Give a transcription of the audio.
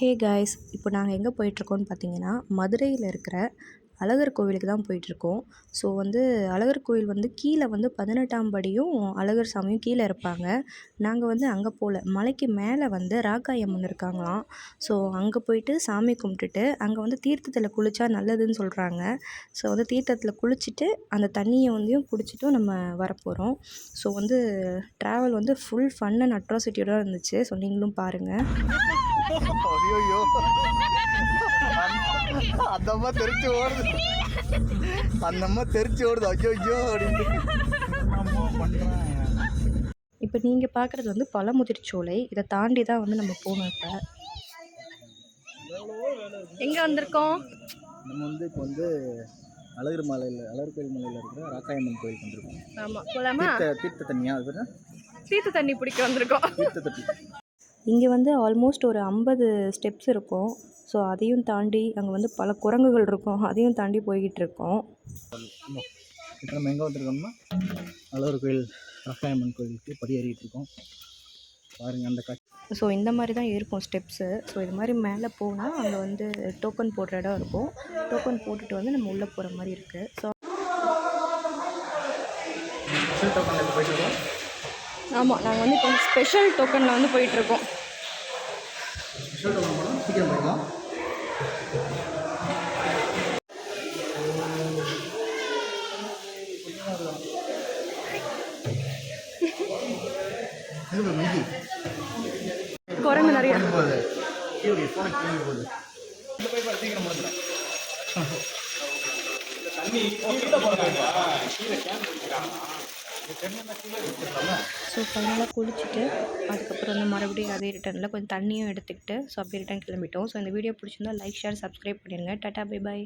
Hey guys, இப்போ நாங்கள் எங்கே போயிட்டுருக்கோம்னு பார்த்தீங்கன்னா, மதுரையில் இருக்கிற அழகர் கோவிலுக்கு தான் போயிட்டுருக்கோம். ஸோ அழகர் கோவில் கீழே 18ஆம் படியும் அழகர் சாமியும் கீழே இருப்பாங்க. நாங்கள் அங்கே போகல. மலைக்கு மேலே ராக்காயி அம்மன் இருக்காங்களாம். ஸோ அங்கே போயிட்டு சாமி கும்பிட்டுட்டு, அங்கே தீர்த்தத்தில் குளித்தா நல்லதுன்னு சொல்கிறாங்க. ஸோ தீர்த்தத்தில் குளிச்சுட்டு, அந்த தண்ணியை குடிச்சிட்டும் நம்ம வரப்போகிறோம். So travel full fun and அட்ராசிட்டியோட இருந்துச்சு. ஸோ நீங்களும் பாருங்கள். ஐயோ அந்த அம்மா தெரிச்சு ஓடுது ஐயோ அப்படின்னு இப்போ நீங்கள் பார்க்குறது பழமுதிர்ச்சோலை. இதை தாண்டி தான் நம்ம போகணும். இப்போ எங்கே வந்திருக்கோம்? நம்ம இப்போ அழகர் கோயில் மலையில் இருக்கிற ராக்காயம்மன் கோயில் வந்திருக்கோம். ஆமாம், போகலாமா? தீர்த்த தண்ணியா? அது தீர்த்த தண்ணி பிடிக்க வந்திருக்கோம். தீர்த்த தண்ணி இங்கே ஆல்மோஸ்ட் ஒரு 50 ஸ்டெப்ஸ் இருக்கும். ஸோ அதையும் தாண்டி அங்கே பல குரங்குகள் இருக்கும். அதையும் தாண்டி போய்கிட்டு இருக்கோம். இப்போ நம்ம எங்கே வந்திருக்கோம்னா அழகர் கோயில் ராக்காயம்மன் கோயிலுக்கு படி ஏறிட்டு இருக்கோம். பாருங்கள் அந்த காட்சி. ஸோ இந்த மாதிரி தான் இருக்கும் ஸ்டெப்ஸு. ஸோ இது மாதிரி மேலே போனால் அங்கே டோக்கன் போடுற இடம் இருக்கும். டோக்கன் போட்டுட்டு நம்ம உள்ளே போகிற மாதிரி இருக்குது. ஸோ போயிட்டுருக்கோம். ஆமாம், நாங்கள் இப்போ ஸ்பெஷல் டோக்கனில் போயிட்டுருக்கோம். ஸ்பெஷல் டோக்கன் போனால் சீக்கிரம் போயிடலாம். குரங்கு நிறைய போகுது. ஸோ ஃபைனலாக குளிச்சுட்டு அதுக்கப்புறம் மறுபடியும் அதே ரிட்டனில் கொஞ்சம் தண்ணியும் எடுத்துக்கிட்டு ஸோ அப்படியே ரிட்டன் கிளம்பிட்டோம். ஸோ இந்த வீடியோ பிடிச்சிருந்தா லைக், ஷேர், சப்ஸ்கிரைப் பண்ணிடுங்க. Tata, bye bye.